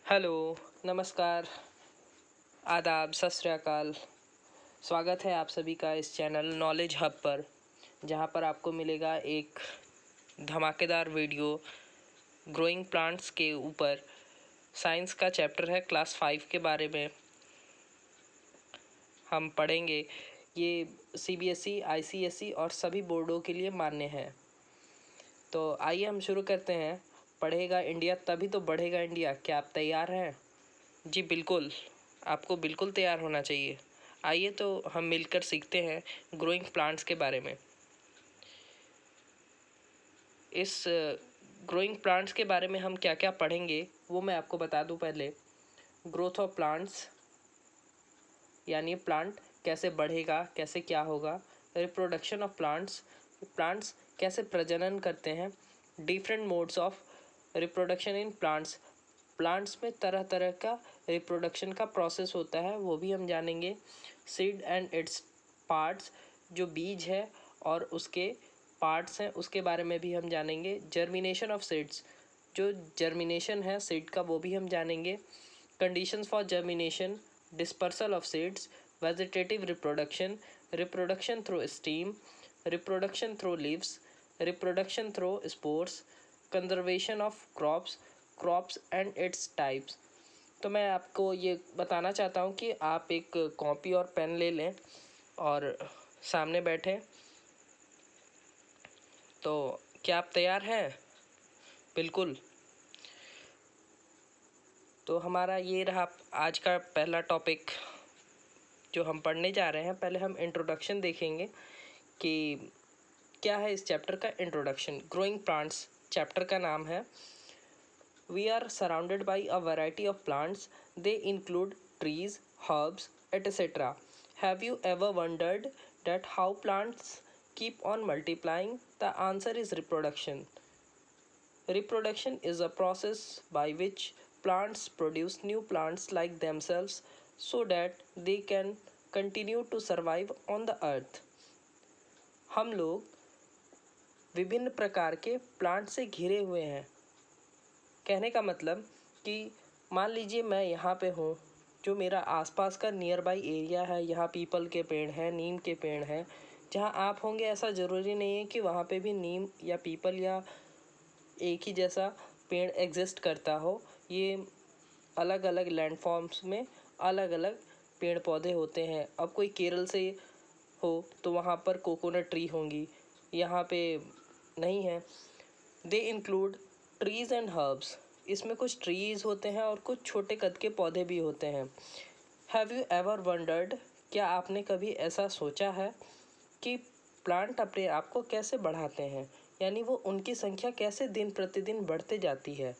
Hello, नमस्कार, आदाब, सत श्री अकाल। स्वागत है आप सभी का इस चैनल नॉलेज हब पर, जहां पर आपको मिलेगा एक धमाकेदार वीडियो ग्रोइंग प्लांट्स के ऊपर। साइंस का चैप्टर है क्लास 5 के बारे में हम पढ़ेंगे। ये सीबीएसई, आईसीएसई और सभी बोर्डों के लिए मान्य है। तो आइए हम शुरू करते हैं। पढ़ेगा इंडिया तभी तो बढ़ेगा इंडिया। क्या आप तैयार हैं? जी बिल्कुल, आपको बिल्कुल तैयार होना चाहिए। आइए तो हम मिलकर सीखते हैं ग्रोइंग प्लांट्स के बारे में। इस ग्रोइंग प्लांट्स के बारे में हम क्या क्या पढ़ेंगे वो मैं आपको बता दूं। पहले ग्रोथ ऑफ प्लांट्स, यानी प्लांट कैसे बढ़ेगा, कैसे क्या होगा। रिप्रोडक्शन ऑफ प्लांट्स, प्लांट्स कैसे प्रजनन करते हैं। Different modes of reproduction in plants, plants में तरह तरह का रिप्रोडक्शन का प्रोसेस होता है, वो भी हम जानेंगे। सीड एंड इट्स पार्ट्स, जो बीज है और उसके पार्ट्स हैं उसके बारे में भी हम जानेंगे। जर्मिनेशन ऑफ सीड्स, जो जर्मिनेशन है सीड का वो भी हम जानेंगे। Conditions for germination, dispersal of seeds, vegetative reproduction, reproduction through steam, reproduction through leaves, reproduction through spores, conservation of crops, crops and its types. तो मैं आपको ये बताना चाहता हूँ कि आप एक कॉपी और पेन ले लें और सामने बैठें। तो क्या आप तैयार हैं? बिल्कुल। तो हमारा ये रहा आज का पहला टॉपिक जो हम पढ़ने जा रहे हैं। पहले हम इंट्रोडक्शन देखेंगे कि क्या है इस चैप्टर का इंट्रोडक्शन। ग्रोइंग प्लांट्स चैप्टर का नाम है। We are surrounded by a variety of plants. They include trees, herbs, etc. Have you ever wondered that how plants keep on multiplying? The answer is reproduction. Reproduction is a process by which plants produce new plants like themselves so that they can continue to survive on the earth. हम लोग विभिन्न प्रकार के plant से घिरे हुए हैं। कहने का मतलब कि मान लीजिए मैं यहाँ पे हूँ, जो मेरा आसपास का नियर बाई एरिया है, यहाँ पीपल के पेड़ हैं, नीम के पेड़ हैं। जहाँ आप होंगे ऐसा ज़रूरी नहीं है कि वहाँ पे भी नीम या पीपल या एक ही जैसा पेड़ एग्जिस्ट करता हो। ये अलग अलग लैंडफॉर्म्स में अलग अलग पेड़ पौधे होते हैं। अब कोई केरल से हो तो वहाँ पर कोकोनट ट्री होंगी, यहाँ पे नहीं है। They include trees and herbs, इसमें कुछ ट्रीज़ होते हैं और कुछ छोटे कद के पौधे भी होते हैं। हैव यू एवर वंडर्ड, क्या आपने कभी ऐसा सोचा है कि प्लांट अपने आप को कैसे बढ़ाते हैं, यानी वो उनकी संख्या कैसे दिन प्रतिदिन बढ़ते जाती है।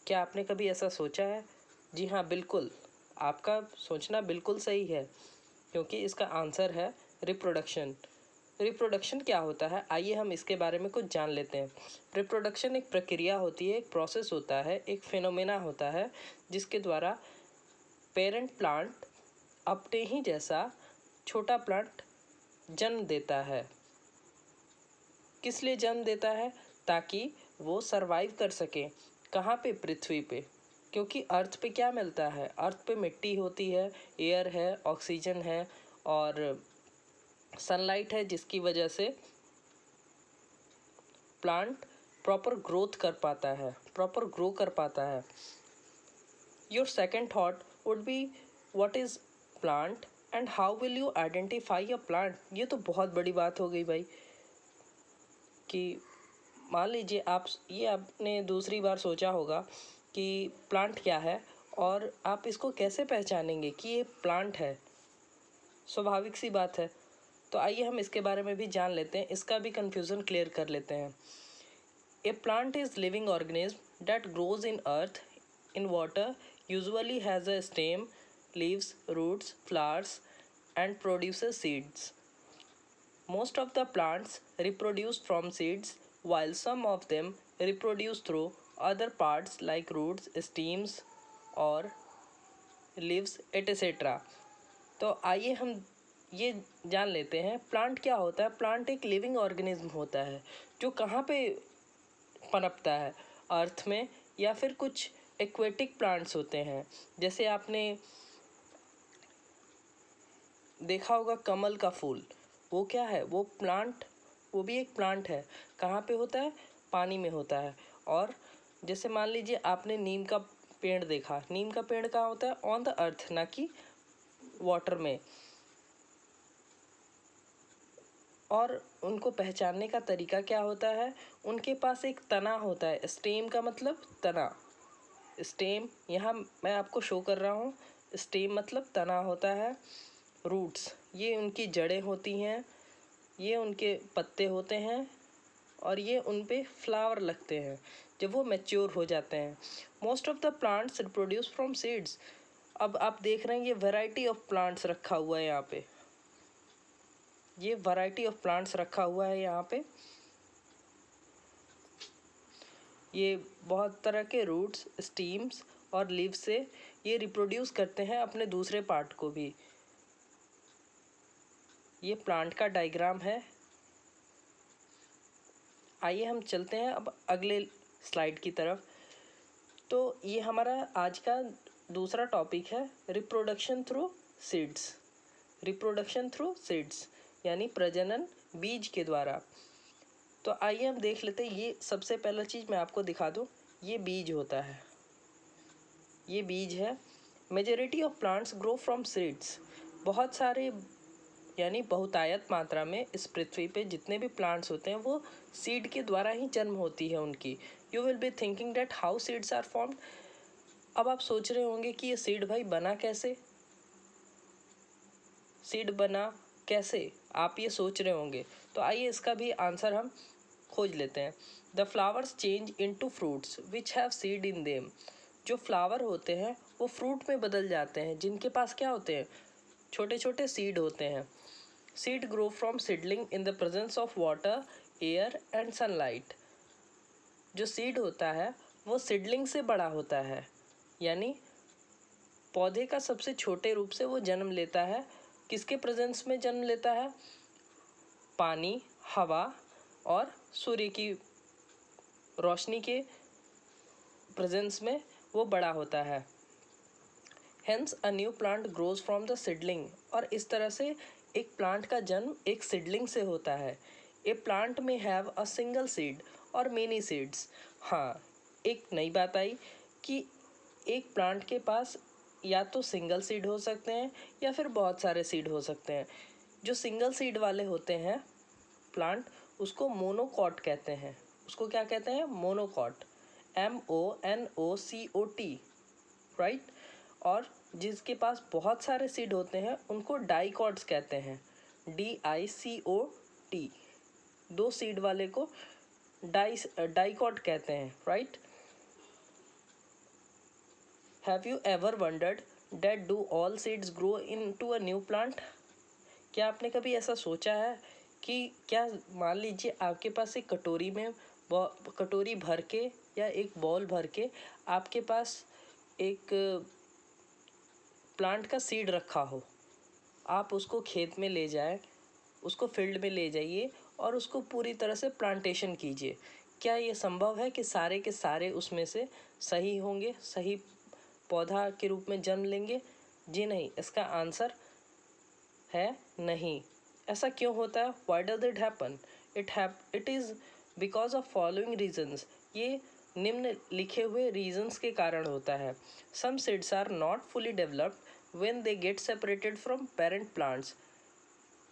क्या आपने कभी ऐसा सोचा है? जी हाँ बिल्कुल, आपका सोचना बिल्कुल सही है, क्योंकि इसका आंसर है रिप्रोडक्शन। रिप्रोडक्शन क्या होता है, आइए हम इसके बारे में कुछ जान लेते हैं। रिप्रोडक्शन एक प्रक्रिया होती है, एक प्रोसेस होता है, एक फिनोमेना होता है, जिसके द्वारा पेरेंट प्लांट अपने ही जैसा छोटा प्लांट जन्म देता है। किस लिए जन्म देता है? ताकि वो सरवाइव कर सके। कहाँ पे? पृथ्वी पे। क्योंकि अर्थ पे क्या मिलता है? अर्थ पे मिट्टी होती है, एयर है, ऑक्सीजन है और सनलाइट है, जिसकी वजह से प्लांट प्रॉपर ग्रोथ कर पाता है, प्रॉपर ग्रो कर पाता है। Your second thought would be what is plant and how will you identify a plant. ये तो बहुत बड़ी बात हो गई भाई, कि मान लीजिए आपने दूसरी बार सोचा होगा कि प्लांट क्या है और आप इसको कैसे पहचानेंगे कि ये प्लांट है। स्वाभाविक सी बात है। तो आइए हम इसके बारे में भी जान लेते हैं, इसका भी कन्फ्यूज़न क्लियर कर लेते हैं। A plant is living organism that grows in earth in water, usually has a stem, leaves, roots, flowers and produces seeds. Most of the plants reproduce from seeds, while some of them reproduce through other parts like roots, stems or leaves, etc. तो आइए हम ये जान लेते हैं plant क्या होता है। प्लांट एक लिविंग ऑर्गेनिज्म होता है जो कहाँ पे पनपता है, अर्थ में या फिर कुछ एक्वेटिक प्लांट्स होते हैं, जैसे आपने देखा होगा कमल का फूल, वो क्या है, वो प्लांट, वो भी एक प्लांट है। कहाँ पे होता है, पानी में होता है। और जैसे मान लीजिए आपने नीम का पेड़ देखा, नीम का पेड़ कहाँ होता है, ऑन द अर्थ, ना कि वाटर में। और उनको पहचानने का तरीका क्या होता है, उनके पास एक तना होता है, स्टेम का मतलब तना, स्टेम यहाँ मैं आपको शो कर रहा हूँ, स्टेम मतलब तना होता है। रूट्स, ये उनकी जड़ें होती हैं, ये उनके पत्ते होते हैं, और ये उन पे फ्लावर लगते हैं जब वो मैच्योर हो जाते हैं। Most of the plants reproduce from seeds. अब आप देख रहे हैं ये वैरायटी ऑफ प्लांट्स रखा हुआ है यहाँ पे, ये वैरायटी ऑफ प्लांट्स रखा हुआ है यहाँ पे। ये बहुत तरह के रूट्स, स्टीम्स और लीव्स से ये रिप्रोड्यूस करते हैं अपने दूसरे पार्ट को भी। ये प्लांट का डायग्राम है। आइए हम चलते हैं अब अगले स्लाइड की तरफ। तो ये हमारा आज का दूसरा टॉपिक है, reproduction through seeds. Reproduction through seeds यानी प्रजनन बीज के द्वारा। तो आइए हम देख लेते हैं। ये सबसे पहला चीज़ मैं आपको दिखा दूँ, ये बीज होता है, ये बीज है। Majority of plants grow from seeds. बहुत सारे यानी बहुतायत मात्रा में इस पृथ्वी पे जितने भी प्लांट्स होते हैं वो सीड के द्वारा ही जन्म होती है उनकी। You will be thinking that how seeds are formed. अब आप सोच रहे होंगे कि ये सीड भाई बना कैसे, सीड बना कैसे, आप ये सोच रहे होंगे। तो आइए इसका भी आंसर हम खोज लेते हैं। The flowers change into fruits which have seed in them. जो फ्लावर होते हैं वो फ्रूट में बदल जाते हैं जिनके पास क्या होते हैं, छोटे छोटे सीड होते हैं। Seed grow from seedling in the presence of water, air and sunlight. जो सीड होता है वो सीडलिंग से बड़ा होता है, यानी पौधे का सबसे छोटे रूप से वो जन्म लेता है। किसके प्रेजेंस में जन्म लेता है, पानी, हवा और सूर्य की रोशनी के प्रेजेंस में वो बड़ा होता है। Hence a new plant grows from the seedling. और इस तरह से एक प्लांट का जन्म एक सीडलिंग से होता है। ए प्लांट में हैव अ सिंगल सीड और मेनी सीड्स। हाँ, एक नई बात आई कि एक प्लांट के पास या तो सिंगल सीड हो सकते हैं या फिर बहुत सारे सीड हो सकते हैं। जो सिंगल सीड वाले होते हैं प्लांट, उसको मोनोकॉट कहते हैं। उसको क्या कहते हैं, मोनोकॉट, MONOCOT, राइट। और जिसके पास बहुत सारे सीड होते हैं उनको डाइकॉट्स कहते हैं, DICOT। दो सीड वाले को डाइकॉट कहते हैं, right. Have you ever wondered that do all seeds grow into a new plant. क्या आपने कभी ऐसा सोचा है कि क्या, मान लीजिए आपके पास एक कटोरी में कटोरी भर के या एक बॉल भर के आपके पास एक प्लांट का सीड रखा हो, आप उसको खेत में ले जाएं, उसको फील्ड में ले जाइए और उसको पूरी तरह से प्लांटेशन कीजिए। क्या ये संभव है कि सारे के सारे उसमें से सही होंगे, सही पौधा के रूप में जन्म लेंगे? जी नहीं, इसका आंसर है नहीं। ऐसा क्यों होता है, why does it happen? It is because of following reasons. ये निम्न लिखे हुए रीजन्स के कारण होता है। Some seeds are not fully developed when they get separated from parent plants.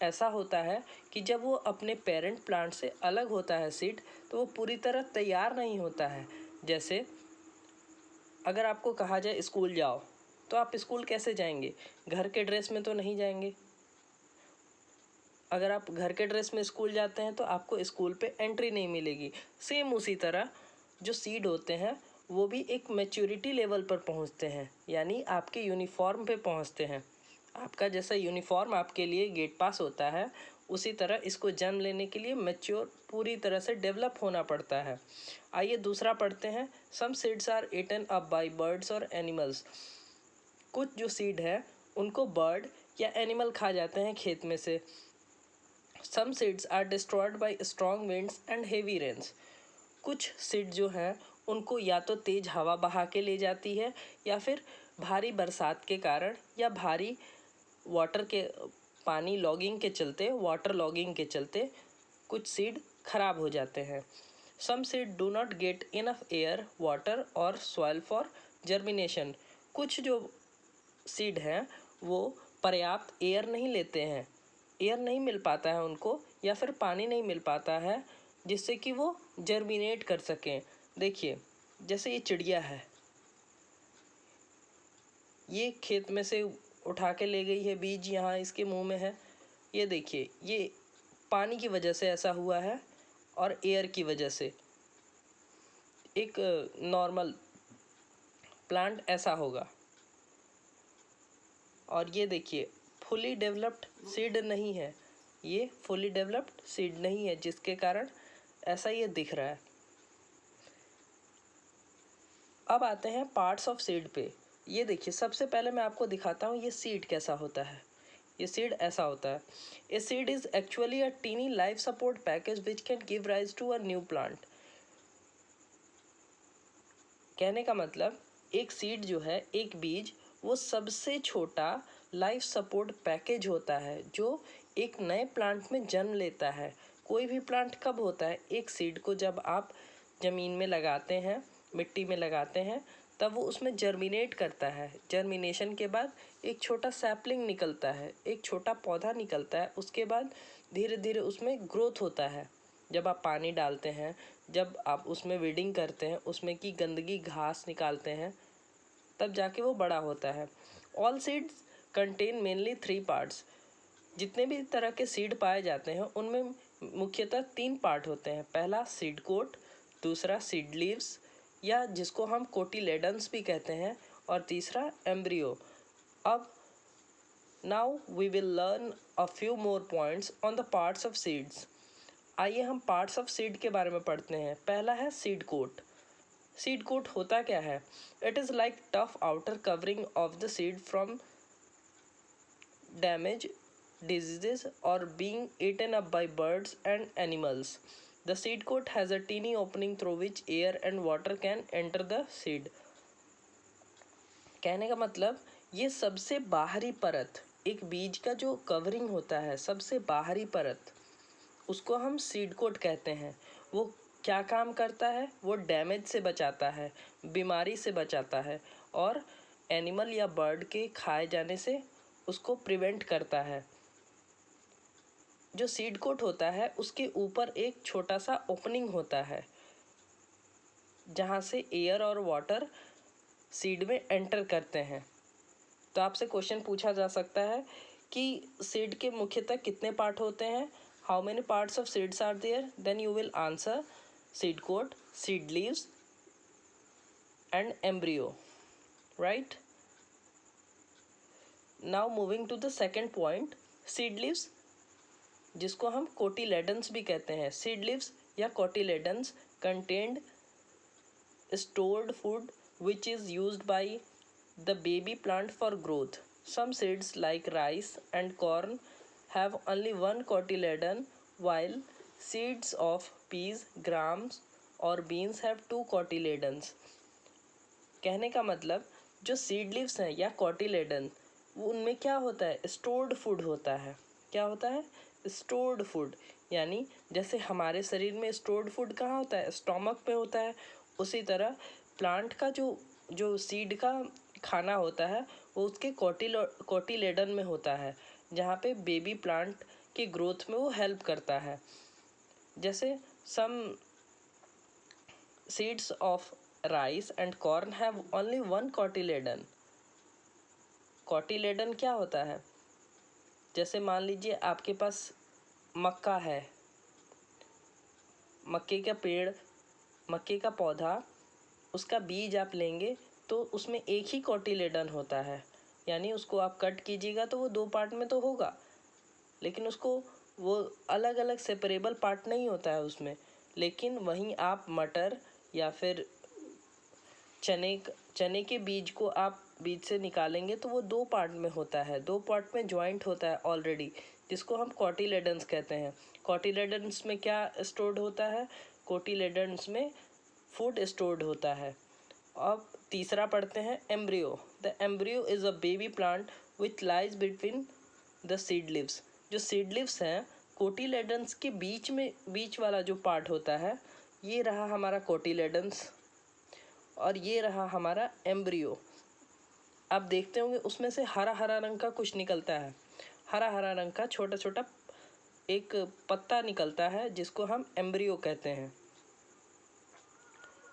ऐसा होता है कि जब वो अपने पेरेंट प्लांट से अलग होता है सीड, तो वो पूरी तरह तैयार नहीं होता है। जैसे अगर आपको कहा जाए स्कूल जाओ, तो आप स्कूल कैसे जाएंगे, घर के ड्रेस में तो नहीं जाएंगे। अगर आप घर के ड्रेस में स्कूल जाते हैं तो आपको स्कूल पे एंट्री नहीं मिलेगी। सेम उसी तरह जो सीड होते हैं वो भी एक मैच्योरिटी लेवल पर पहुंचते हैं, यानी आपके यूनिफॉर्म पे पहुंचते हैं। आपका जैसा यूनिफॉर्म आपके लिए गेट पास होता है, उसी तरह इसको जन्म लेने के लिए मैच्योर पूरी तरह से डेवलप होना पड़ता है। आइए दूसरा पढ़ते हैं। Some seeds are eaten up by birds और एनिमल्स। कुछ जो सीड है उनको बर्ड या एनिमल खा जाते हैं खेत में से। Some seeds are destroyed by strong winds and heavy rains. कुछ सीड जो हैं उनको या तो तेज़ हवा बहा के ले जाती है या फिर भारी बरसात के कारण या भारी पानी लॉगिंग के चलते, वाटर लॉगिंग के चलते कुछ सीड खराब हो जाते हैं। Some seed do not get enough air, water और सॉइल फॉर जर्मिनेशन। कुछ जो सीड हैं वो पर्याप्त एयर नहीं लेते हैं, एयर नहीं मिल पाता है उनको, या फिर पानी नहीं मिल पाता है जिससे कि वो जर्मिनेट कर सकें। देखिए जैसे ये चिड़िया है, ये खेत में से उठा के ले गई है बीज, यहाँ इसके मुंह में है। ये देखिए ये पानी की वजह से ऐसा हुआ है और एयर की वजह से। एक नॉर्मल प्लांट ऐसा होगा। और ये देखिए फुली डेवलप्ड सीड नहीं है, ये फुली डेवलप्ड सीड नहीं है, जिसके कारण ऐसा ये दिख रहा है। अब आते हैं पार्ट्स ऑफ सीड पे। ये देखिए सबसे पहले मैं आपको दिखाता हूँ ये सीड कैसा होता है। ये सीड ऐसा होता है। A seed is actually a tiny life support package which can give rise to a new plant. कहने का मतलब एक सीड जो है, एक बीज, वो सबसे छोटा लाइफ सपोर्ट पैकेज होता है जो एक नए प्लांट में जन्म लेता है। कोई भी प्लांट कब होता है? एक सीड को जब आप ज़मीन में लगाते हैं, मिट्टी में लगाते हैं, तब वो उसमें जर्मिनेट करता है। जर्मिनेशन के बाद एक छोटा सैपलिंग निकलता है, एक छोटा पौधा निकलता है। उसके बाद धीरे धीरे उसमें ग्रोथ होता है। जब आप पानी डालते हैं, जब आप उसमें वीडिंग करते हैं, उसमें की गंदगी घास निकालते हैं, तब जाके वो बड़ा होता है। All seeds contain mainly 3 parts. जितने भी तरह के सीड पाए जाते हैं उनमें मुख्यतः 3 पार्ट होते हैं। पहला सीड कोट, दूसरा सीड लीव्स या जिसको हम कोटिलेडन्स भी कहते हैं, और तीसरा एम्ब्रियो। अब now we will learn a few more points on the parts of seeds. आइए हम पार्ट्स ऑफ सीड के बारे में पढ़ते हैं। पहला है सीड कोट। सीड कोट होता क्या है? It is like tough outer covering of the seed from damage, diseases or being eaten up by birds and animals. The seed coat has a teeny opening through which air and water can enter the seed. कहने का मतलब ये सबसे बाहरी परत, एक बीज का जो कवरिंग होता है, सबसे बाहरी परत, उसको हम सीड कोट कहते हैं। वो क्या काम करता है? वो डैमेज से बचाता है, बीमारी से बचाता है, और एनिमल या बर्ड के खाए जाने से उसको प्रिवेंट करता है। जो सीड कोट होता है उसके ऊपर एक छोटा सा ओपनिंग होता है जहाँ से एयर और वाटर सीड में एंटर करते हैं। तो आपसे क्वेश्चन पूछा जा सकता है कि सीड के मुख्यतः कितने पार्ट होते हैं? How many parts of seeds are there? Then you will answer seed coat, seed leaves and embryo, right? Now moving to the second point, seed leaves, जिसको हम कोटिलेडन्स भी कहते हैं। सीड लीव्स या cotyledons contained stored food which is used by the baby plant for growth. Some seeds like rice and corn have only one cotyledon, while seeds of peas, grams or beans have 2 cotyledons. कहने का मतलब जो seed leaves हैं या cotyledon, वो उनमें क्या होता है? स्टोर्ड फूड होता है। क्या होता है? Stored food. यानी जैसे हमारे शरीर में स्टोर्ड फूड कहाँ होता है? स्टोमक पे होता है। उसी तरह प्लांट का जो सीड का खाना होता है वो उसके कोटिलेडन में होता है, जहाँ पे बेबी प्लांट की ग्रोथ में वो हेल्प करता है। जैसे some seeds of rice and corn have only 1 cotyledon. Cotyledon क्या होता है? जैसे मान लीजिए आपके पास मक्का है, मक्के का पेड़, मक्के का पौधा, उसका बीज आप लेंगे तो उसमें एक ही कोटिलेडन होता है। यानी उसको आप कट कीजिएगा तो वो 2 पार्ट में तो होगा, लेकिन उसको वो अलग अलग सेपरेबल पार्ट नहीं होता है उसमें। लेकिन वहीं आप मटर या फिर चने के बीज को आप बीज से निकालेंगे तो वो 2 पार्ट में होता है, 2 पार्ट में जॉइंट होता है ऑलरेडी, जिसको हम कोटिलेडन्स कहते हैं। कोटिलेडन्स में क्या स्टोर्ड होता है? कोटिलेडन्स में फूड स्टोर्ड होता है। अब तीसरा पढ़ते हैं embryo. The embryo is a baby plant which lies between the seed leaves. जो सीड लिव्स हैं कोटिलेडन्स के बीच वाला जो पार्ट होता है, ये रहा हमारा कोटिलेडन्स और ये रहा हमारा एम्ब्रियो। आप देखते होंगे उसमें से हरा हरा रंग का कुछ निकलता है, हरा हरा रंग का छोटा छोटा एक पत्ता निकलता है जिसको हम एम्ब्रियो कहते हैं।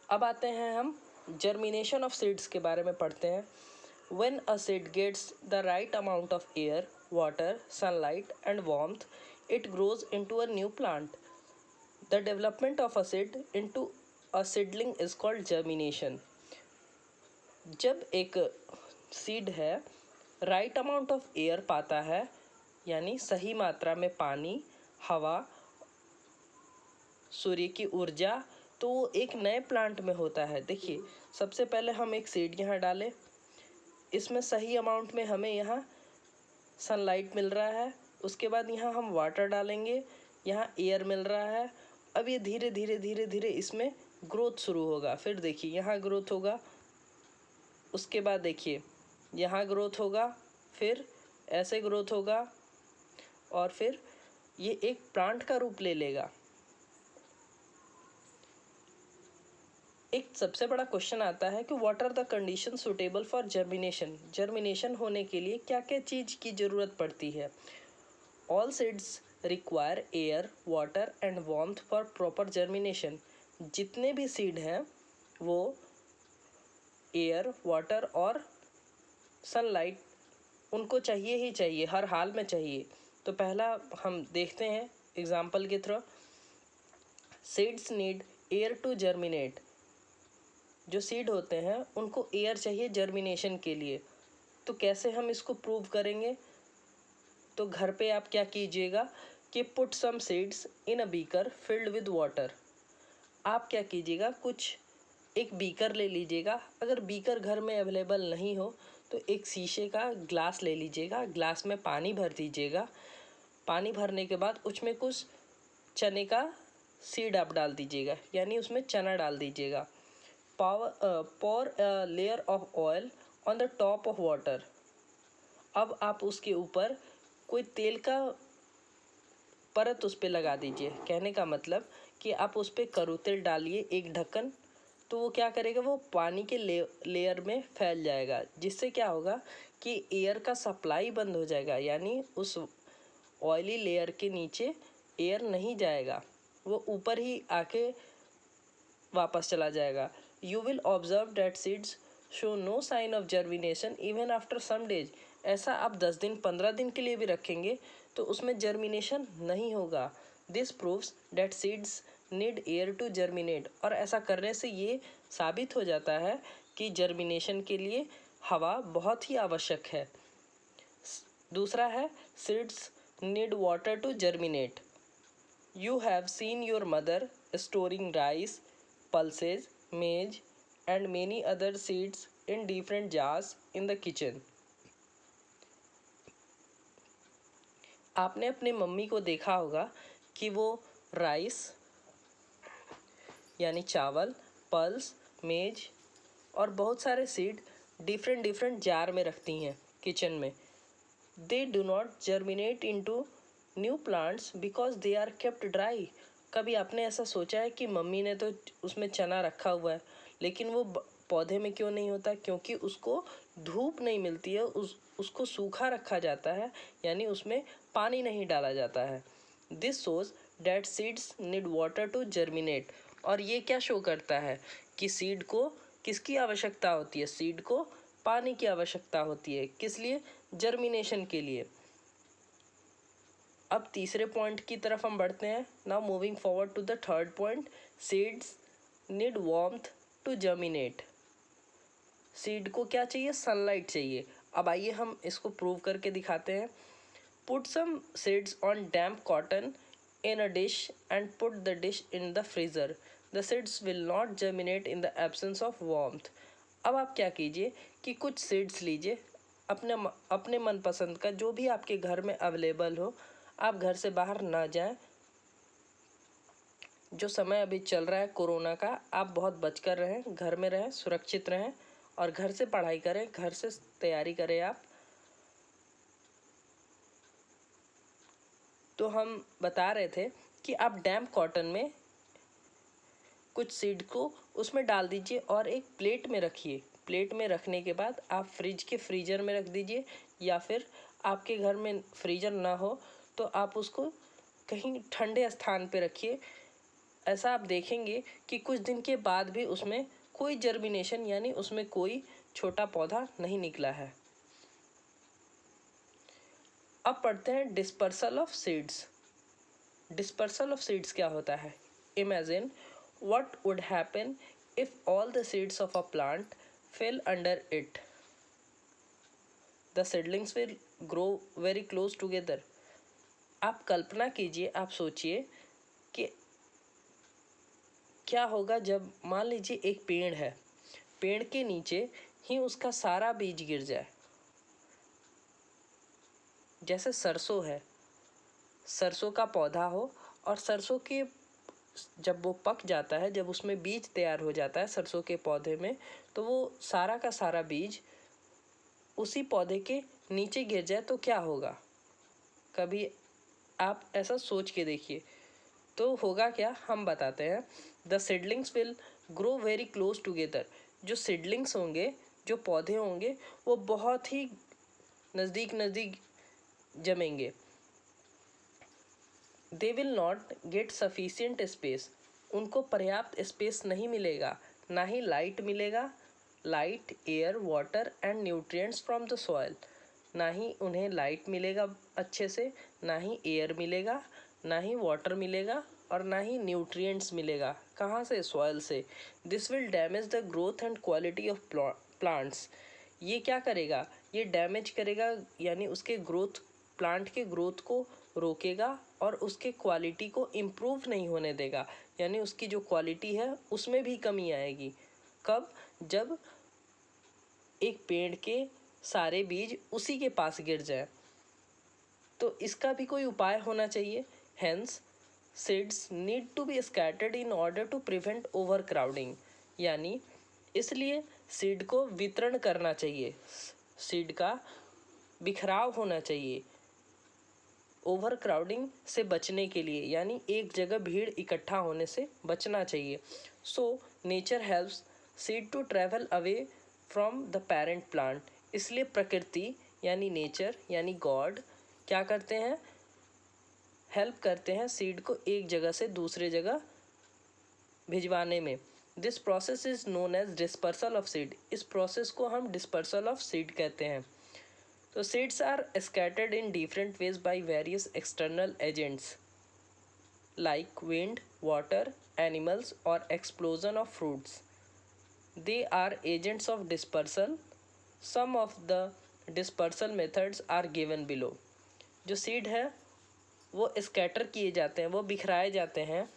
अब आते हैं हम जर्मिनेशन ऑफ सीड्स के बारे में पढ़ते हैं। When a seed gets the right amount of air, water, sunlight and warmth, it grows into a new plant. The development of a seed into a seedling is called germination. जब एक seed है right amount of air पाता है, यानी सही मात्रा में पानी, हवा, सूर्य की ऊर्जा, तो वो एक नए प्लांट में होता है। देखिए सबसे पहले हम एक सीड यहाँ डालें, इसमें सही अमाउंट में हमें यहाँ सनलाइट मिल रहा है, उसके बाद यहाँ हम वाटर डालेंगे, यहाँ एयर मिल रहा है। अब ये धीरे धीरे धीरे धीरे इसमें ग्रोथ शुरू होगा। फिर देखिए यहाँ ग्रोथ होगा, उसके बाद देखिए यहाँ ग्रोथ होगा, फिर ऐसे ग्रोथ होगा और फिर ये एक प्लांट का रूप ले लेगा। एक सबसे बड़ा क्वेश्चन आता है कि what are the condition suitable for germination. Germination होने के लिए क्या क्या चीज़ की ज़रूरत पड़ती है। All seeds require air, water and warmth for proper germination. जितने भी सीड हैं वो एयर, वाटर और सनलाइट उनको चाहिए ही चाहिए, हर हाल में चाहिए। तो पहला हम देखते हैं एग्जाम्पल के थ्रू। Seeds need air to germinate. जो सीड होते हैं उनको एयर चाहिए जर्मिनेशन के लिए। तो कैसे हम इसको प्रूव करेंगे, तो घर पे आप क्या कीजिएगा कि put some seeds in a beaker filled with water. आप क्या कीजिएगा, कुछ एक बीकर ले लीजिएगा, अगर बीकर घर में अवेलेबल नहीं हो तो एक शीशे का ग्लास ले लीजिएगा, ग्लास में पानी भर दीजिएगा। पानी भरने के बाद उसमें कुछ चने का सीड आप डाल दीजिएगा, यानी उसमें चना डाल दीजिएगा। pour a layer of oil on the top of water. अब आप उसके ऊपर कोई तेल का परत उस पर लगा दीजिए। कहने का मतलब कि आप उस पर करू तेल डालिए एक ढक्कन, तो वो क्या करेगा, वो पानी के लेयर में फैल जाएगा, जिससे क्या होगा कि एयर का सप्लाई बंद हो जाएगा, यानी उस ऑयली लेयर के नीचे एयर नहीं जाएगा, वो ऊपर ही आके वापस चला जाएगा। You will observe that seeds show no sign of germination even after some days. ऐसा आप 10 दिन 15 दिन के लिए भी रखेंगे तो उसमें जर्मिनेशन नहीं होगा। This proves that seeds need air to germinate. और ऐसा करने से ये साबित हो जाता है कि जर्मिनेशन के लिए हवा बहुत ही आवश्यक है। दूसरा है seeds need water to germinate. You have seen your mother storing rice, pulses, maize and many other seeds in different jars in the kitchen. आपने अपने मम्मी को देखा होगा कि वो राइस यानी चावल, पल्स, मेज और बहुत सारे सीड डिफरेंट जार में रखती हैं किचन में। They do not germinate into new plants because they are kept dry. कभी आपने ऐसा सोचा है कि मम्मी ने तो उसमें चना रखा हुआ है लेकिन वो पौधे में क्यों नहीं होता, क्योंकि उसको धूप नहीं मिलती है, उसको सूखा रखा जाता है, यानी उसमें पानी नहीं डाला जाता है। This shows that seeds need water to germinate. और ये क्या शो करता है कि सीड को किसकी आवश्यकता होती है, सीड को पानी की आवश्यकता होती है, किस लिए, जर्मिनेशन के लिए। अब तीसरे पॉइंट की तरफ हम बढ़ते हैं। Now moving forward to the third point, seeds need warmth to germinate. Seed को क्या चाहिए, सनलाइट चाहिए। अब आइए हम इसको प्रूव करके दिखाते हैं। Put some seeds on damp cotton in a dish and put the dish in the freezer. The seeds will not germinate in the absence of warmth. अब आप क्या कीजिए कि कुछ सीड्स लीजिए अपने मनपसंद का, जो भी आपके घर में अवेलेबल हो, आप घर से बाहर ना जाएं, जो समय अभी चल रहा है कोरोना का, आप बहुत बचकर रहें, घर में रहें, सुरक्षित रहें और घर से पढ़ाई करें, घर से तैयारी करें आप। तो हम बता रहे थे कि आप डैम्प कॉटन में कुछ सीड को उसमें डाल दीजिए और एक प्लेट में रखिए। प्लेट में रखने के बाद आप फ्रिज के फ्रीज़र में रख दीजिए, या फिर आपके घर में फ्रीज़र ना हो तो आप उसको कहीं ठंडे स्थान पे रखिए। ऐसा आप देखेंगे कि कुछ दिन के बाद भी उसमें कोई जर्मिनेशन यानी उसमें कोई छोटा पौधा नहीं निकला है। अब पढ़ते हैं dispersal of seeds. Dispersal of seeds क्या होता है? Imagine what would happen if all the seeds of a plant fell under it. The seedlings will grow very close together. आप कल्पना कीजिए, आप सोचिए कि क्या होगा जब मान लीजिए एक पेड़ है, पेड़ के नीचे ही उसका सारा बीज गिर जाए। जैसे सरसों है, सरसों का पौधा हो और सरसों के जब वो पक जाता है, जब उसमें बीज तैयार हो जाता है सरसों के पौधे में, तो वो सारा का सारा बीज उसी पौधे के नीचे गिर जाए तो क्या होगा? कभी आप ऐसा सोच के देखिए तो होगा क्या, हम बताते हैं। The seedlings will grow very close together. जो सीडलिंग्स होंगे, जो पौधे होंगे, वो बहुत ही नज़दीक नज़दीक जमेंगे। They will not get sufficient space. उनको पर्याप्त स्पेस नहीं मिलेगा, ना ही लाइट मिलेगा, light, air, water and nutrients from the soil. ना ही उन्हें लाइट मिलेगा अच्छे से, ना ही एयर मिलेगा, ना ही वाटर मिलेगा और ना ही न्यूट्रिएंट्स मिलेगा। कहाँ से? सॉइल से। This will damage the growth and quality of plants. ये क्या करेगा? ये डैमेज करेगा, यानी उसके ग्रोथ, प्लांट के ग्रोथ को रोकेगा और उसके क्वालिटी को इम्प्रूव नहीं होने देगा, यानी उसकी जो क्वालिटी है उसमें भी कमी आएगी। कब? जब एक पेड़ के सारे बीज उसी के पास गिर जाए। तो इसका भी कोई उपाय होना चाहिए। Hence seeds need to be scattered in order to prevent over crowding. यानी इसलिए सीड को वितरण करना चाहिए, सीड का बिखराव होना चाहिए ओवर क्राउडिंग से बचने के लिए, यानी एक जगह भीड़ इकट्ठा होने से बचना चाहिए। So nature helps seed to travel away from the parent plant. इसलिए प्रकृति यानी नेचर यानी गॉड क्या करते हैं? हेल्प करते हैं सीड को एक जगह से दूसरे जगह भिजवाने में। This process is known as dispersal of seed. इस प्रोसेस को हम डिस्पर्सल ऑफ सीड कहते हैं। So seeds are scattered in different ways by various external agents like wind, water, animals or explosion of fruits. They are agents of dispersal. Some of the dispersal methods are given below. जो seed है वो scatter किए जाते हैं, वो बिखराए जाते हैं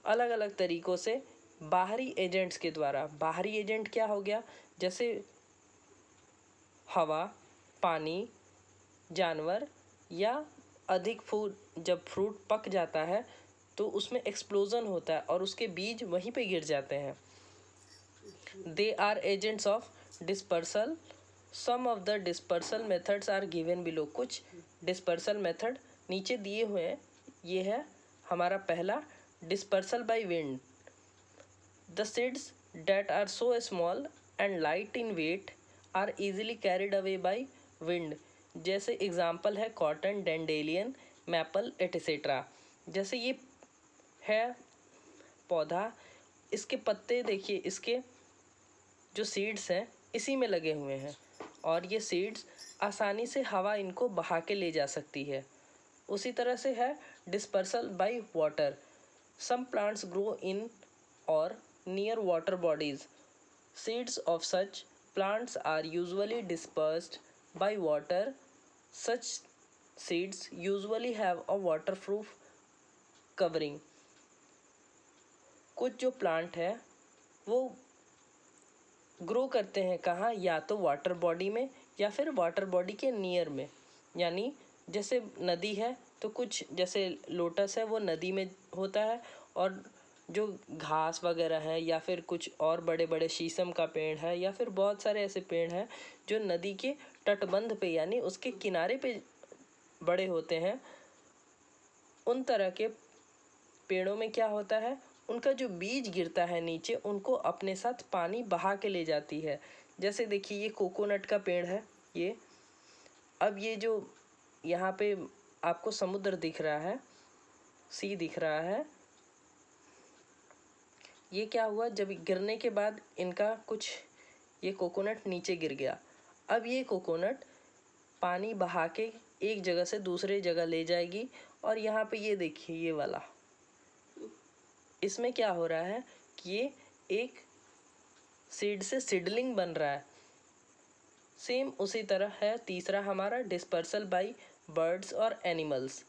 अलग अलग तरीक़ों से बाहरी एजेंट्स के द्वारा। बाहरी एजेंट क्या हो गया? जैसे हवा, पानी, जानवर, या अधिक जब फ्रूट पक जाता है तो उसमें एक्सप्लोजन होता है और उसके बीज वहीं पे गिर जाते हैं। They are agents of dispersal. Some of the dispersal methods are given below. कुछ डिस्पर्सल मेथड नीचे दिए हुए हैं। ये है हमारा पहला, dispersal by wind. The seeds that are so small and light in weight are easily carried away by wind. जैसे एग्जाम्पल है कॉटन, डेंडेलियन, मैपल एटसेट्रा। जैसे ये है पौधा, इसके पत्ते देखिए, इसके जो सीड्स हैं इसी में लगे हुए हैं और ये सीड्स आसानी से हवा इनको बहा के ले जा सकती है। उसी तरह से है dispersal by water. Some plants grow in और near water bodies. Seeds of such plants are usually dispersed by water. Such seeds usually have a waterproof covering. कुछ जो प्लांट है वो ग्रो करते हैं कहाँ? या तो वाटर बॉडी में या फिर वाटर बॉडी के नियर में। यानी जैसे नदी है तो कुछ, जैसे लोटस है वो नदी में होता है और जो घास वगैरह है या फिर कुछ और बड़े बड़े शीशम का पेड़ है या फिर बहुत सारे ऐसे पेड़ हैं जो नदी के तटबंध पे यानी उसके किनारे पे बड़े होते हैं, उन तरह के पेड़ों में क्या होता है, उनका जो बीज गिरता है नीचे उनको अपने साथ पानी बहा के ले जाती है। जैसे देखिए ये कोकोनट का पेड़ है ये, अब ये जो यहाँ पे आपको समुद्र दिख रहा है, सी दिख रहा है, ये क्या हुआ, जब गिरने के बाद इनका कुछ ये कोकोनट नीचे गिर गया। अब ये कोकोनट पानी बहा के एक जगह से दूसरे जगह ले जाएगी और यहाँ पे ये देखिए ये वाला, इसमें क्या हो रहा है कि ये एक सीड से सीडलिंग बन रहा है। सेम उसी तरह है तीसरा हमारा डिस्पर्सल बाय बर्ड्स और एनिमल्स।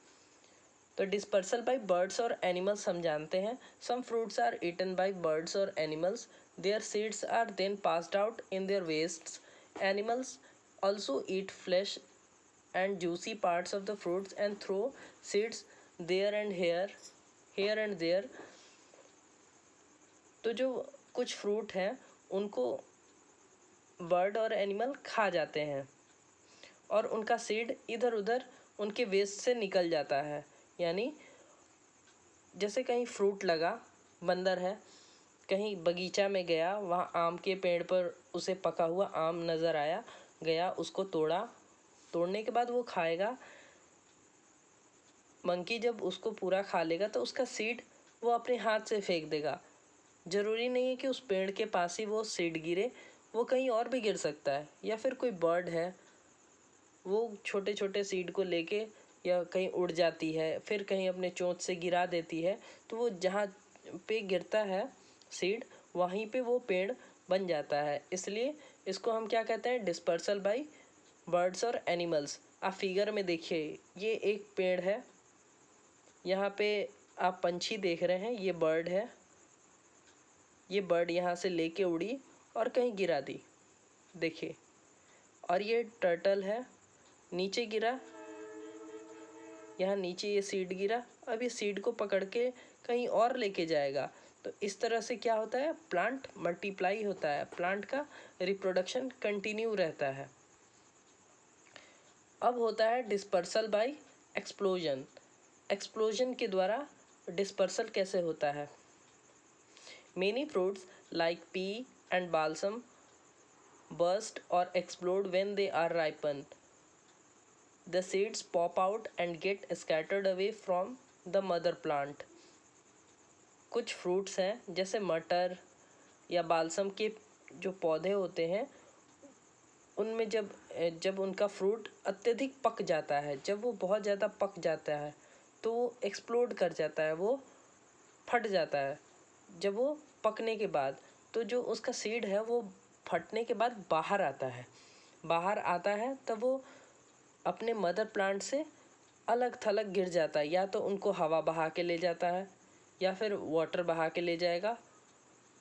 तो डिस्पर्सल बाय बर्ड्स और एनिमल्स हम जानते हैं, some fruits are eaten by birds और animals, their seeds are then passed out in their wastes. Animals also eat flesh and juicy parts of the fruits and throw seeds there and here and there। तो जो कुछ fruit हैं उनको bird और animal खा जाते हैं और उनका सीड इधर उधर उनके वेस्ट से निकल जाता है। यानी जैसे कहीं फ्रूट लगा, बंदर है कहीं बगीचा में गया, वहाँ आम के पेड़ पर उसे पका हुआ आम नज़र आया, गया उसको तोड़ा, तोड़ने के बाद वो खाएगा, मंकी जब उसको पूरा खा लेगा तो उसका सीड वो अपने हाथ से फेंक देगा। ज़रूरी नहीं है कि उस पेड़ के पास ही वो सीड गिरे, वो कहीं और भी गिर सकता है। या फिर कोई बर्ड है वो छोटे छोटे सीड को लेके या कहीं उड़ जाती है, फिर कहीं अपने चोंच से गिरा देती है, तो वो जहाँ पे गिरता है सीड वहीं पे वो पेड़ बन जाता है। इसलिए इसको हम क्या कहते हैं, डिस्पर्सल बाय बर्ड्स और एनिमल्स। आप फिगर में देखिए ये एक पेड़ है, यहाँ पे आप पंछी देख रहे हैं, ये बर्ड है, ये बर्ड यहाँ से लेके उड़ी और कहीं गिरा दी, देखिए, और ये टर्टल है, नीचे गिरा, यहाँ नीचे ये सीड गिरा, अब ये सीड को पकड़ के कहीं और लेके जाएगा। तो इस तरह से क्या होता है, प्लांट मल्टीप्लाई होता है, प्लांट का रिप्रोडक्शन कंटिन्यू रहता है। अब होता है डिस्पर्सल बाय एक्सप्लोजन। एक्सप्लोजन के द्वारा डिस्पर्सल कैसे होता है। Many fruits like P and balsam burst or explode when they are ripened. The seeds pop out and get scattered away from the mother plant. कुछ फ्रूट्स हैं जैसे मटर या बालसम के जो पौधे होते हैं, उनमें जब उनका फ्रूट अत्यधिक पक जाता है, जब वो बहुत ज़्यादा पक जाता है तो वो एक्सप्लोड कर जाता है, वो फट जाता है। जब वो पकने के बाद तो जो उसका सीड है वो फटने के बाद बाहर आता है, बाहर आता है तब वो अपने मदर प्लांट से अलग थलग गिर जाता है। या तो उनको हवा बहा के ले जाता है या फिर वाटर बहा के ले जाएगा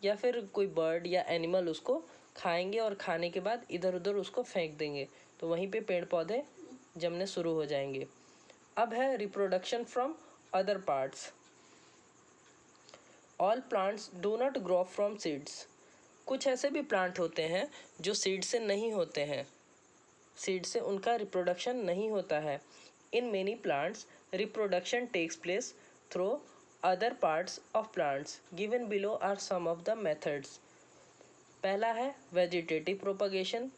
या फिर कोई बर्ड या एनिमल उसको खाएंगे और खाने के बाद इधर उधर उसको फेंक देंगे, तो वहीं पे पेड़ पौधे जमने शुरू हो जाएंगे। अब है reproduction from other parts. All plants do not grow from seeds. कुछ ऐसे भी प्लांट होते हैं जो सीड से नहीं होते हैं, सीड से उनका रिप्रोडक्शन नहीं होता है। In many plants reproduction takes place through other parts of plants. Given below are some of the methods. पहला है वेजिटेटिव प्रोपगेशन,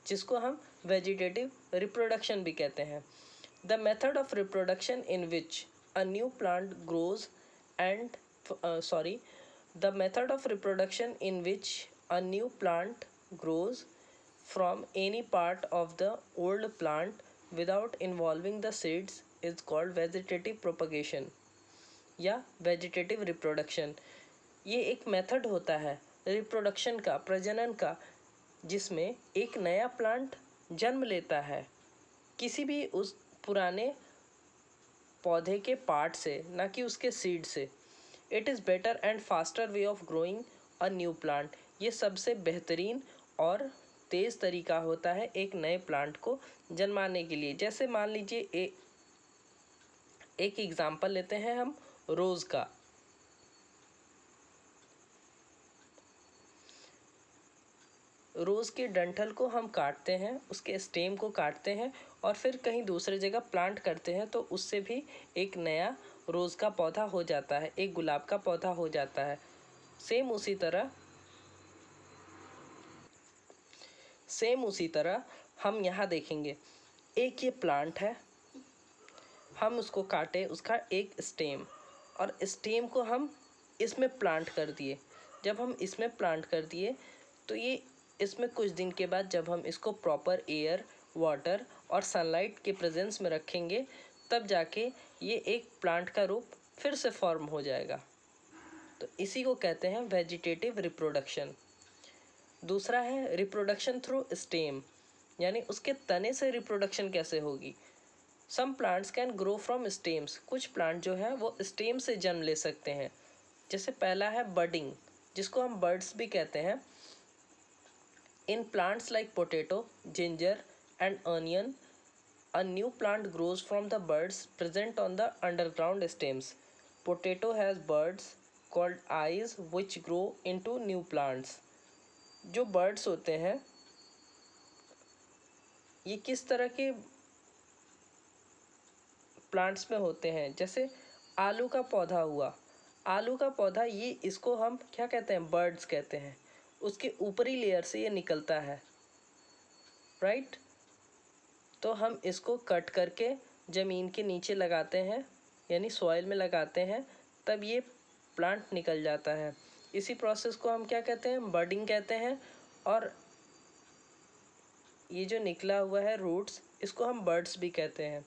जिसको हम वेजिटेटिव रिप्रोडक्शन भी कहते हैं। The method of reproduction in which a new plant grows and the method of reproduction in which a new plant grows from any part of the old plant without involving the seeds is called vegetative propagation या vegetative reproduction। ये एक method होता है reproduction का, प्रजनन का, जिसमें एक नया प्लांट जन्म लेता है किसी भी उस पुराने पौधे के पार्ट से, ना कि उसके सीड से। It is better and faster way of growing a new plant. ये सबसे बेहतरीन और तेज़ तरीका होता है एक नए प्लांट को जन्माने के लिए। जैसे मान लीजिए एक एग्ज़ाम्पल लेते हैं हम रोज़ का। रोज़ के डंठल को हम काटते हैं, उसके स्टेम को काटते हैं और फिर कहीं दूसरी जगह प्लांट करते हैं, तो उससे भी एक नया रोज़ का पौधा हो जाता है, एक गुलाब का पौधा हो जाता है। सेम उसी तरह हम यहाँ देखेंगे, एक ये प्लांट है, हम उसको काटे, उसका एक स्टेम, और स्टेम को हम इसमें प्लांट कर दिए। जब हम इसमें प्लांट कर दिए तो ये इसमें कुछ दिन के बाद जब हम इसको प्रॉपर एयर, वाटर और सनलाइट के प्रेजेंस में रखेंगे, तब जाके ये एक प्लांट का रूप फिर से फॉर्म हो जाएगा। तो इसी को कहते हैं वेजिटेटिव रिप्रोडक्शन। दूसरा है रिप्रोडक्शन थ्रू स्टेम, यानी उसके तने से रिप्रोडक्शन कैसे होगी। Some plants can grow from stems, कुछ प्लांट जो है वो स्टेम से जन्म ले सकते हैं। जैसे पहला है बडिंग, जिसको हम बर्ड्स भी कहते हैं। In plants like potato, ginger and onion, a new plant grows from the buds present on the underground stems. Potato has buds called eyes which grow into new plants. जो birds होते हैं ये किस तरह के प्लांट्स में होते हैं, जैसे आलू का पौधा हुआ, आलू का पौधा, ये इसको हम क्या कहते हैं, बर्ड्स कहते हैं। उसके ऊपरी लेयर से ये निकलता है, राइट। तो हम इसको कट करके ज़मीन के नीचे लगाते हैं, यानी सॉइल में लगाते हैं, तब ये प्लांट निकल जाता है। इसी प्रोसेस को हम क्या कहते हैं, बडिंग कहते हैं। और ये जो निकला हुआ है रूट्स, इसको हम बर्ड्स भी कहते हैं।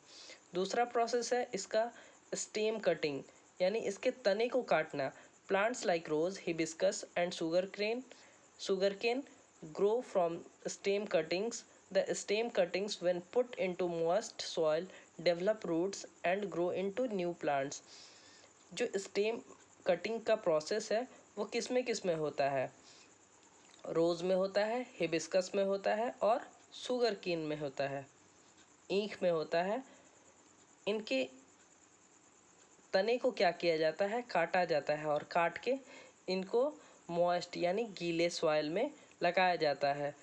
दूसरा प्रोसेस है इसका स्टेम कटिंग, यानी इसके तने को काटना। Plants like rose, hibiscus and sugarcane grow from stem cuttings. The stem cuttings when put into moist soil develop roots and grow into new plants. जो स्टेम कटिंग का प्रोसेस है वो किस में होता है, रोज़ में होता है, हिबिस्कस में होता है और शुगर केन में होता है, ईख में होता है। इनके तने को क्या किया जाता है, काटा जाता है, और काट के इनको मॉइस्ट यानी गीले सॉइल में लगाया जाता है।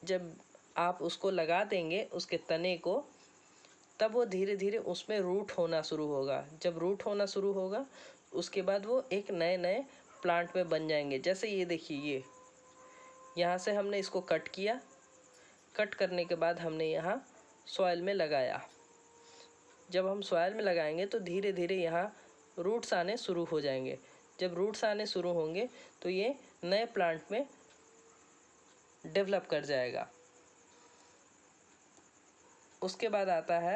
जब आप उसको लगा देंगे उसके तने को, तब वो धीरे धीरे उसमें रूट होना शुरू होगा। जब रूट होना शुरू होगा उसके बाद वो एक नए प्लांट में बन जाएंगे। जैसे ये देखिए, ये यहाँ से हमने इसको कट किया, कट करने के बाद हमने यहाँ सॉइल में लगाया। जब हम सॉइल में लगाएंगे तो धीरे धीरे यहाँ रूट्स आने शुरू हो जाएंगे। जब रूट्स आने शुरू होंगे तो ये नए प्लांट में डेवलप कर जाएगा। उसके बाद आता है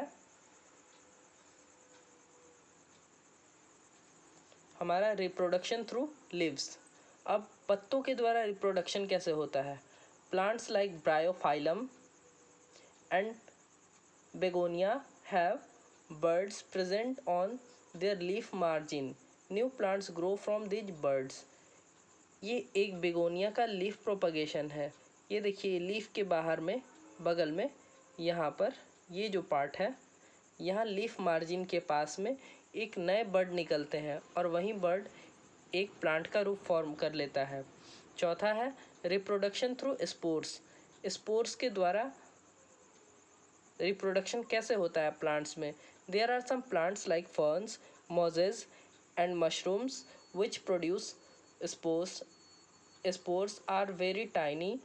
हमारा रिप्रोडक्शन थ्रू लीव्स। अब पत्तों के द्वारा रिप्रोडक्शन कैसे होता है। Plants like Bryophyllum and begonia have birds present on their leaf margin. New plants grow from these birds. ये एक बेगोनिया का लीफ प्रोपगेशन है। ये देखिए लीफ के बाहर में, बगल में, यहाँ पर ये जो पार्ट है, यहाँ लीफ मार्जिन के पास में एक नए बर्ड निकलते हैं और वही बर्ड एक प्लांट का रूप फॉर्म कर लेता है। चौथा है रिप्रोडक्शन थ्रू स्पोर्स। स्पोर्स के द्वारा रिप्रोडक्शन कैसे होता है प्लांट्स में। There are some plants like ferns, mosses and mushrooms which produce spores. Spores are very tiny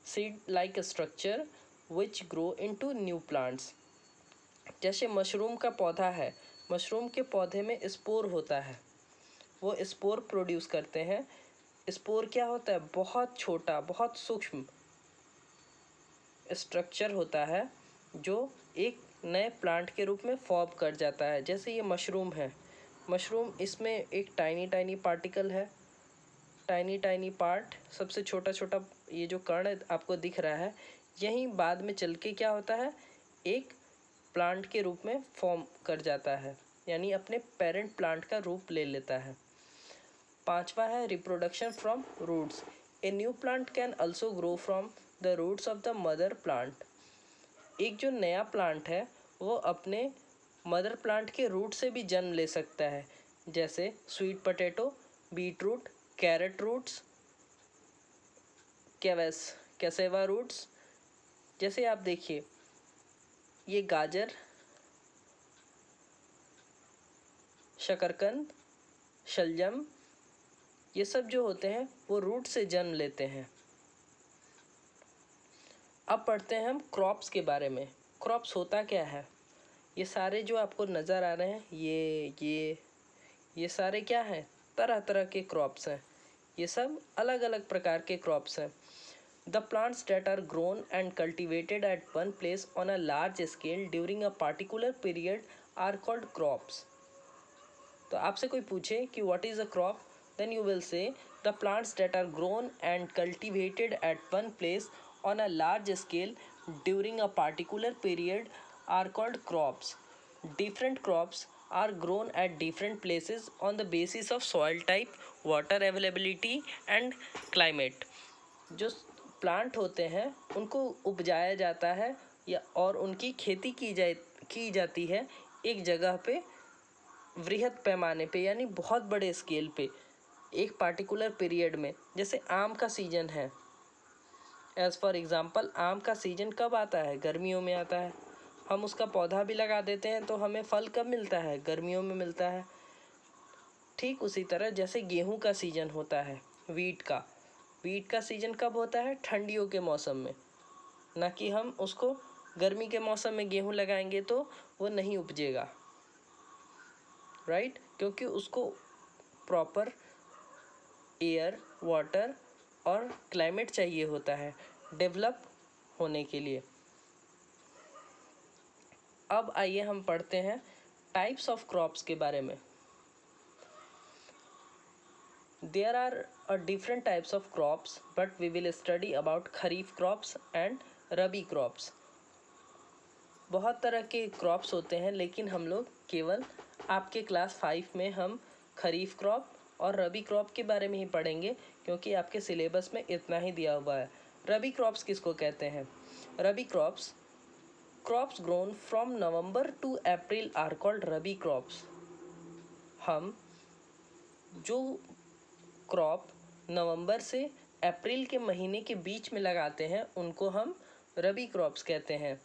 seed like structure which grow into new plants. जैसे मशरूम का पौधा है, मशरूम के पौधे में स्पोर होता है, वो स्पोर प्रोड्यूस करते हैं। स्पोर क्या होता है, बहुत छोटा, बहुत सूक्ष्म स्ट्रक्चर होता है जो एक नए प्लांट के रूप में फॉर्म कर जाता है। जैसे ये मशरूम है, मशरूम, इसमें एक टाइनी पार्टिकल है, टाइनी पार्ट, सबसे छोटा ये जो कण आपको दिख रहा है, यही बाद में चल के क्या होता है, एक प्लांट के रूप में फॉर्म कर जाता है, यानी अपने पेरेंट प्लांट का रूप ले लेता है। पांचवा है reproduction from roots. A new plant can also grow from the roots of the mother plant. एक जो नया प्लांट है वो अपने मदर प्लांट के रूट से भी जन्म ले सकता है। जैसे sweet potato, beet root, carrot roots, cassava roots. जैसे आप देखिए, ये गाजर, शकरकंद, शलजम, ये सब जो होते हैं वो रूट से जन्म लेते हैं। अब पढ़ते हैं हम क्रॉप्स के बारे में। क्रॉप्स होता क्या है? ये सारे जो आपको नज़र आ रहे हैं, ये सारे क्या हैं? तरह तरह के क्रॉप्स हैं। ये सब अलग अलग प्रकार के क्रॉप्स हैं। The plants that are grown and cultivated at one place on a large scale during a particular period are called crops. तो आपसे कोई पूछे कि what is a crop, then you will say the plants that are grown and cultivated at one place on a large scale during a particular period are called crops. Different crops are grown at different places on the basis of soil type, water availability and climate. जो plant होते हैं उनको उपजाया जाता है या और उनकी खेती की जाती है एक जगह पे वृहद पैमाने पे, यानी बहुत बड़े स्केल पे, एक पार्टिकुलर पीरियड में। जैसे आम का सीजन है, एज़ फॉर एग्ज़ाम्पल आम का सीजन कब आता है? गर्मियों में आता है। हम उसका पौधा भी लगा देते हैं तो हमें फल कब मिलता है? गर्मियों में मिलता है। ठीक उसी तरह जैसे गेहूं का सीजन होता है, वीट का सीजन कब होता है? ठंडियों के मौसम में। ना कि हम उसको गर्मी के मौसम में गेहूं लगाएंगे तो वो नहीं उपजेगा, राइट? क्योंकि उसको प्रॉपर एयर, वाटर और क्लाइमेट चाहिए होता है डेवलप होने के लिए। अब आइए हम पढ़ते हैं टाइप्स ऑफ क्रॉप्स के बारे में। There are a different types of crops but we will study about kharif crops and rabi crops. बहुत तरह के क्रॉप्स होते हैं, लेकिन हम लोग केवल आपके क्लास 5 में हम खरीफ क्रॉप और रबी क्रॉप के बारे में ही पढ़ेंगे, क्योंकि आपके सिलेबस में इतना ही दिया हुआ है। रबी क्रॉप्स किसको कहते हैं? Rabi crops grown from November to April are called rabi crops. हम जो क्रॉप नवंबर से अप्रैल के महीने के बीच में लगाते हैं उनको हम रबी क्रॉप्स कहते हैं।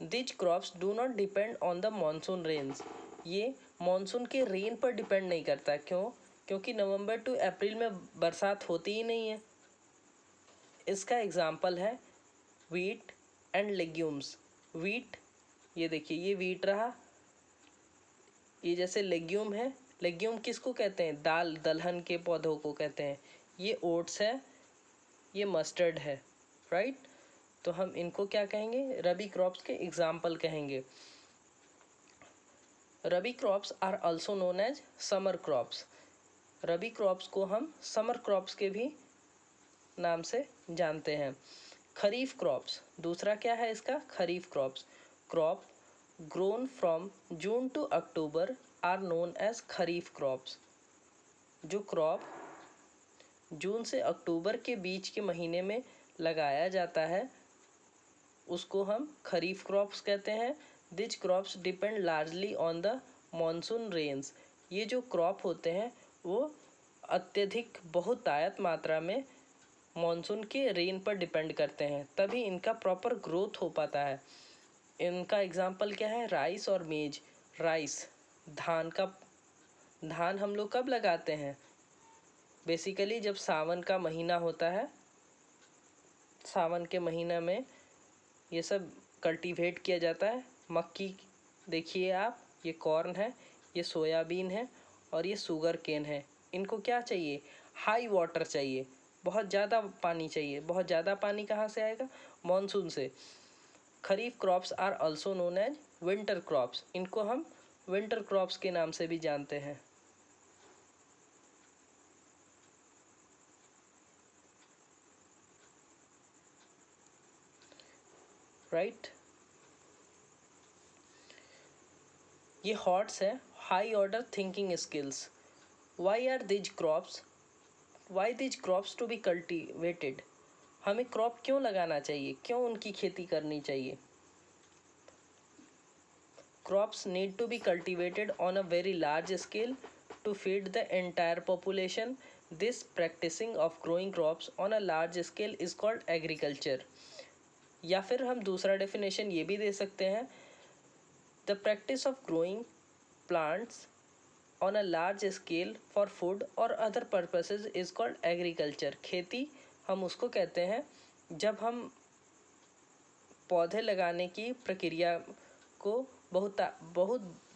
These crops do not depend on the monsoon rains. ये मानसून के रेन पर डिपेंड नहीं करता। क्यों? क्योंकि नवंबर टू अप्रैल में बरसात होती ही नहीं है। इसका एग्जाम्पल है वीट एंड लेग्यूम्स। वीट, ये देखिए, ये वीट रहा, ये जैसे लेग्यूम है। लेग्यूम किसको कहते हैं? दलहन के पौधों को कहते हैं। ये ओट्स है, ये मस्टर्ड है, राइट? तो हम इनको क्या कहेंगे? रबी क्रॉप्स के एग्जाम्पल कहेंगे। Rabi crops are also known as summer crops. Rabi crops को हम समर क्रॉप्स के भी नाम से जानते हैं। खरीफ क्रॉप्स, दूसरा क्या है इसका? Kharif crop grown from June to October are known as kharif crops. जो क्रॉप जून से अक्टूबर के बीच के महीने में लगाया जाता है उसको हम खरीफ क्रॉप्स कहते हैं। These crops depend largely on the monsoon rains. ये जो क्रॉप होते हैं वो अत्यधिक बहुतायत मात्रा में मॉनसून के रेन पर डिपेंड करते हैं, तभी इनका प्रॉपर ग्रोथ हो पाता है। इनका एग्जाम्पल क्या है? राइस और मेज। राइस, धान हम लोग कब लगाते हैं? बेसिकली जब सावन का महीना होता है, सावन के महीना में ये सब कल्टीवेट किया जाता है। मक्की देखिए आप, ये कॉर्न है, ये सोयाबीन है और ये शुगर केन है। इनको क्या चाहिए? हाई वाटर चाहिए, बहुत ज़्यादा पानी चाहिए। बहुत ज़्यादा पानी कहाँ से आएगा? मॉनसून से। Kharif crops are also known as winter crops. इनको हम विंटर क्रॉप्स के नाम से भी जानते हैं, राइट? ये हॉट्स है, high order thinking skills. Why these crops to be cultivated. हमें क्रॉप क्यों लगाना चाहिए? क्यों उनकी खेती करनी चाहिए? Crops need to be cultivated on a very large scale to feed the entire population this practicing of growing crops on a large scale is called agriculture. या फिर हम दूसरा डेफिनेशन ये भी दे सकते हैं, the practice of growing plants on a large scale for food और other purposes is called agriculture. खेती हम उसको कहते हैं जब हम पौधे लगाने की प्रक्रिया को बहुत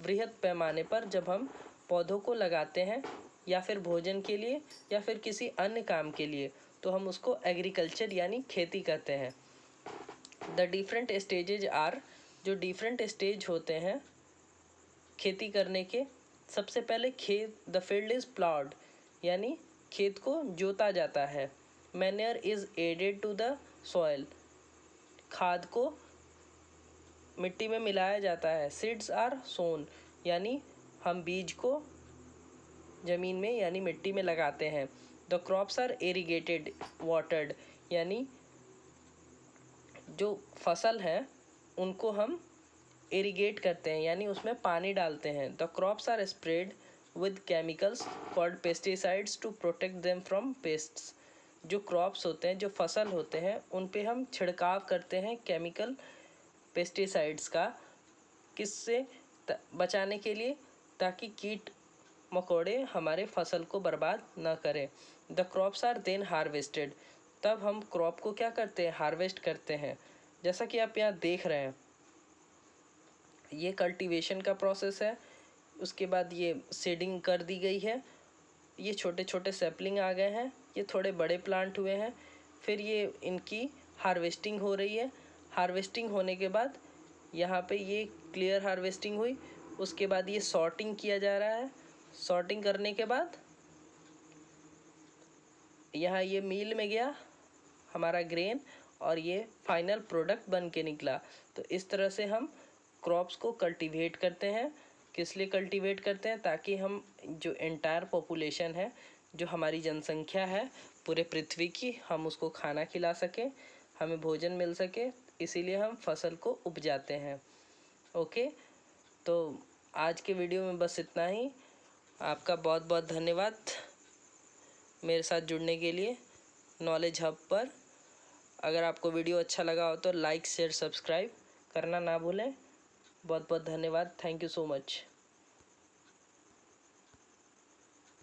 बृहद पैमाने पर जब हम पौधों को लगाते हैं, या फिर भोजन के लिए या फिर किसी अन्य काम के लिए, तो हम उसको एग्रीकल्चर यानी खेती कहते हैं। द डिफरेंट स्टेजेज आर, जो डिफरेंट स्टेज होते हैं खेती करने के, सबसे पहले द फील्ड इज प्लाउड, यानी खेत को जोता जाता है। Manure is added to the soil, खाद को मिट्टी में मिलाया जाता है। सीड्स आर सोन, यानी हम बीज को ज़मीन में यानी मिट्टी में लगाते हैं। The crops are irrigated watered, यानी जो फसल है उनको हम इरिगेट करते हैं यानी उसमें पानी डालते हैं। The crops are spread with chemicals called pesticides to protect them from pests. जो क्रॉप्स होते हैं, जो फसल होते हैं, उन पे हम छिड़काव करते हैं केमिकल पेस्टिसाइड्स का, किससे बचाने के लिए, ताकि कीट मकोड़े हमारे फसल को बर्बाद ना करें। The crops are then harvested, तब हम क्रॉप को क्या करते हैं, हार्वेस्ट करते हैं। जैसा कि आप यहाँ देख रहे हैं, ये कल्टीवेशन का प्रोसेस है। उसके बाद ये सीडिंग कर दी गई है, ये छोटे छोटे सैपलिंग आ गए हैं, ये थोड़े बड़े प्लांट हुए हैं, फिर ये इनकी हार्वेस्टिंग हो रही है। हार्वेस्टिंग होने के बाद यहाँ पे ये क्लियर हार्वेस्टिंग हुई, उसके बाद ये सॉर्टिंग किया जा रहा है। सॉर्टिंग करने के बाद यहाँ ये मील में गया हमारा ग्रेन, और ये फाइनल प्रोडक्ट बन के निकला। तो इस तरह से हम क्रॉप्स को कल्टीवेट करते हैं। किस लिए कल्टीवेट करते हैं, ताकि हम जो एंटायर पॉपुलेशन है, जो हमारी जनसंख्या है पूरे पृथ्वी की, हम उसको खाना खिला सकें, हमें भोजन मिल सके, इसीलिए हम फसल को उपजाते हैं। ओके, तो आज के वीडियो में बस इतना ही। आपका बहुत बहुत धन्यवाद मेरे साथ जुड़ने के लिए नॉलेज हब पर। अगर आपको वीडियो अच्छा लगा हो तो लाइक शेयर सब्सक्राइब करना ना भूलें। बहुत बहुत धन्यवाद। Thank you so much.